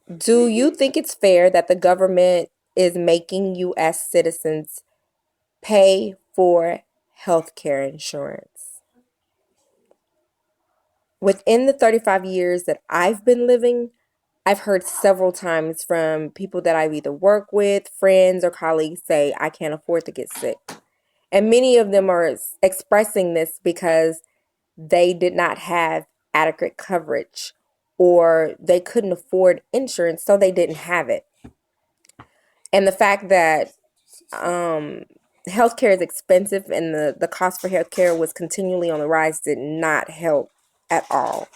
Do you think it's fair that the government is making U.S. citizens pay for healthcare insurance? Within the 35 years that I've been living, I've heard several times from people that I've either worked with, friends, or colleagues say, I can't afford to get sick. And many of them are expressing this because they did not have adequate coverage or they couldn't afford insurance, so they didn't have it. And the fact that um, healthcare is expensive and the cost for healthcare was continually on the rise did not help at all.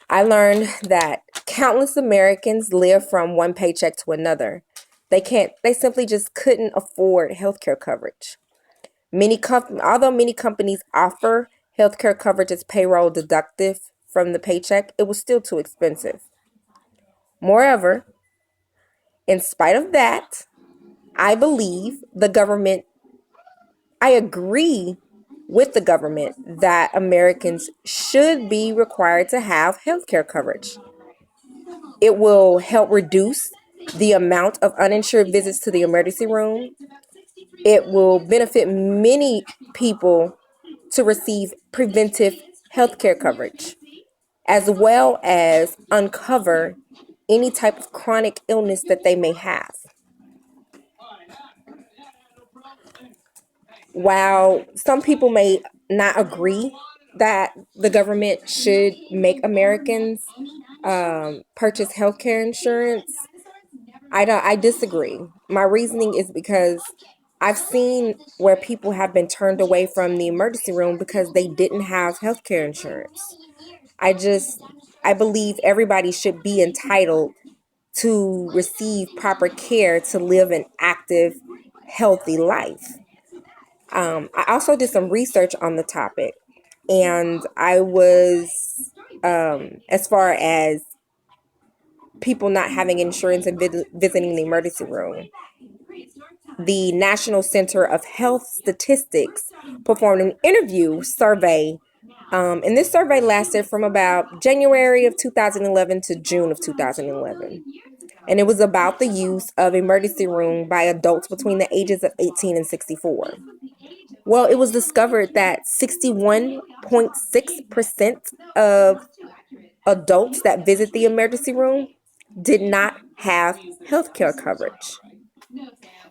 I learned that countless Americans live from one paycheck to another. They simply just couldn't afford healthcare coverage. Although many companies offer healthcare coverage as payroll deductive from the paycheck, it was still too expensive. Moreover, in spite of that, I believe I agree with the government that Americans should be required to have healthcare coverage. It will help reduce the amount of uninsured visits to the emergency room. It will benefit many people to receive preventive healthcare coverage, as well as uncover any type of chronic illness that they may have. While some people may not agree that the government should make Americans purchase healthcare insurance, I disagree. My reasoning is because I've seen where people have been turned away from the emergency room because they didn't have healthcare insurance. I just I believe everybody should be entitled to receive proper care to live an active, healthy life. I also did some research on the topic, and I was, as far as people not having insurance and visiting the emergency room, the National Center of Health Statistics performed an interview survey. And this survey lasted from about January of 2011 to June of 2011. And it was about the use of emergency room by adults between the ages of 18 and 64. Well, it was discovered that 61.6% of adults that visit the emergency room did not have health care coverage.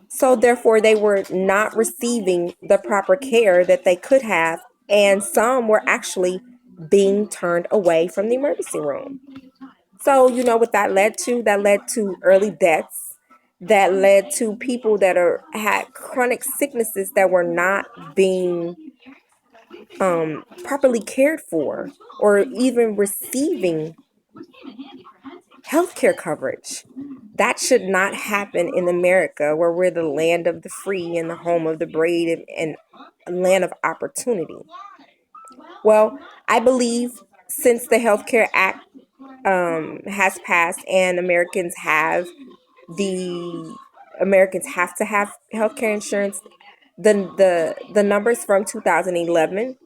So, therefore, they were not receiving the proper care that they could have, and some were actually being turned away from the emergency room. So, you know what that led to? That led to early deaths. That led to people that had chronic sicknesses that were not being properly cared for or even receiving healthcare coverage. That should not happen in America, where we're the land of the free and the home of the brave and land of opportunity. Well, I believe since the Healthcare Act has passed and the Americans have to have healthcare insurance, the numbers from 2011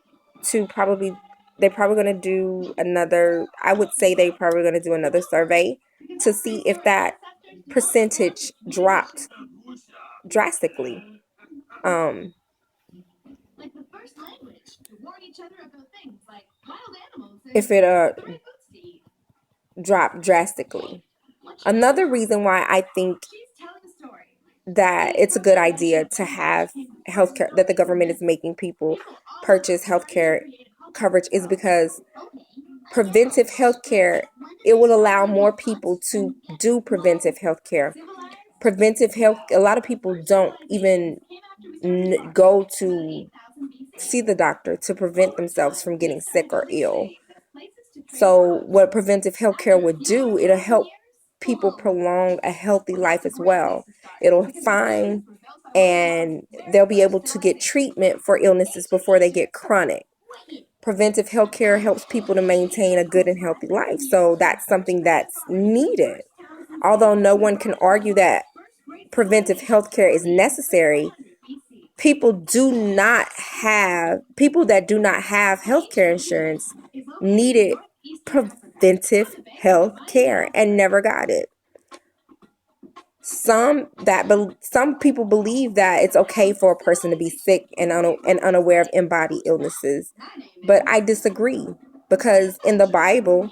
to probably they're probably going to do another, I would say they probably going to do another survey to see if that percentage dropped drastically. um if it dropped drastically. Another reason why I think that it's a good idea to have healthcare, that the government is making people purchase healthcare coverage, is because preventive healthcare, it will allow more people to do preventive healthcare. Preventive health, a lot of people don't even go to see the doctor to prevent themselves from getting sick or ill. So what preventive healthcare would do, it'll help people prolong a healthy life as well. It'll find and they'll be able to get treatment for illnesses before they get chronic. Preventive healthcare helps people to maintain a good and healthy life. So that's something that's needed. Although no one can argue that preventive healthcare is necessary, people that do not have healthcare insurance need it preventive health care and never got it. Some people believe that it's okay for a person to be sick and unaware of embodied illnesses, but I disagree, because in the Bible,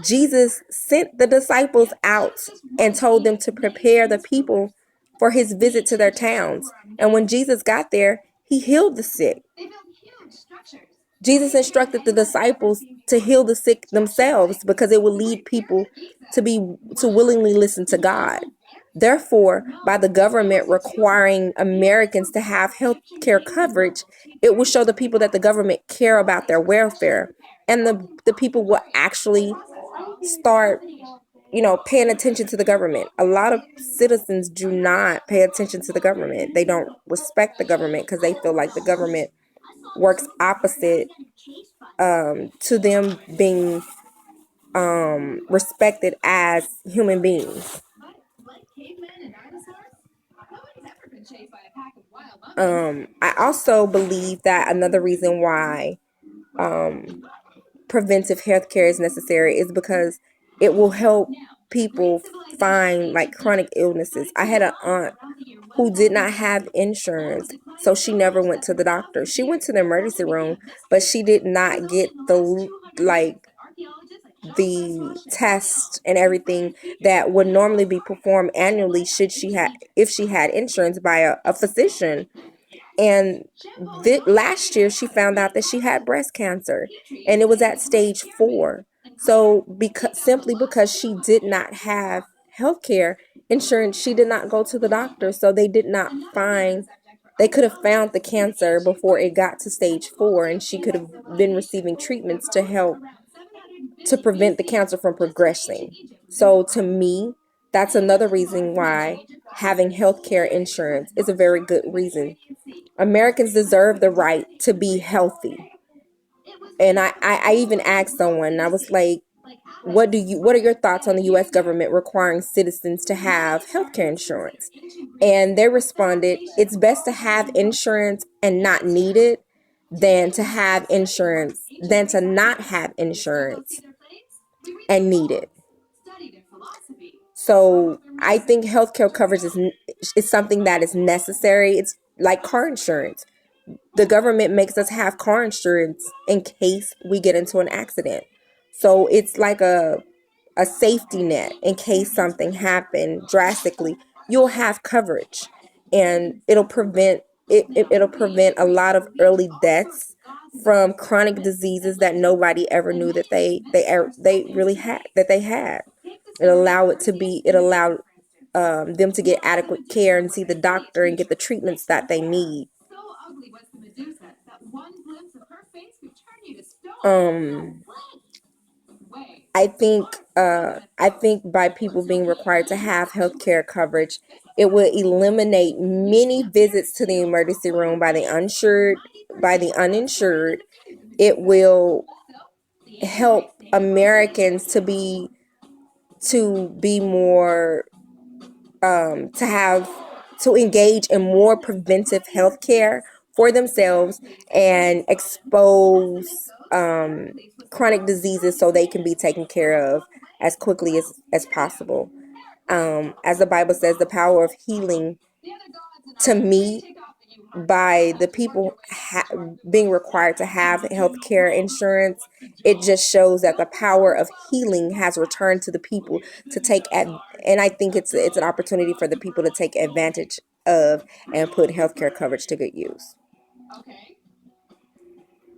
Jesus sent the disciples out and told them to prepare the people for his visit to their towns. And when Jesus got there, he healed the sick. Jesus instructed the disciples to heal the sick themselves, because it will lead people to willingly listen to God. Therefore, by the government requiring Americans to have health care coverage, it will show the people that the government care about their welfare, and the people will actually start, paying attention to the government. A lot of citizens do not pay attention to the government. They don't respect the government because they feel like the government works opposite to them being respected as human beings. I also believe that another reason why preventive health care is necessary is because it will help people find like chronic illnesses. I had an aunt who did not have insurance, so she never went to the doctor. She went to the emergency room, but she did not get the test and everything that would normally be performed annually if she had insurance by a physician. And last year she found out that she had breast cancer, and it was at stage 4. So simply because she did not have health care insurance, she did not go to the doctor. So they could have found the cancer before it got to stage 4, and she could have been receiving treatments to prevent the cancer from progressing. So to me, that's another reason why having health care insurance is a very good reason. Americans deserve the right to be healthy. And I even asked someone, I was like, what are your thoughts on the US government requiring citizens to have healthcare insurance? And they responded, it's best to have insurance and not need it than to not have insurance and need it. So I think healthcare coverage is something that is necessary. It's like car insurance. The government makes us have car insurance in case we get into an accident. So it's like a safety net in case something happened drastically. You'll have coverage, and it'll prevent a lot of early deaths from chronic diseases that nobody ever knew that they really had that they had. It allowed them to get adequate care and see the doctor and get the treatments that they need. Um, I think by people being required to have health care coverage, it will eliminate many visits to the emergency room by the uninsured. It will help Americans to be more to engage in more preventive health care for themselves and expose chronic diseases so they can be taken care of as quickly as possible. As the Bible says, the power of healing, to me, by the people being required to have health care insurance, it just shows that the power of healing has returned to the people and I think it's an opportunity for the people to take advantage of and put healthcare coverage to good use.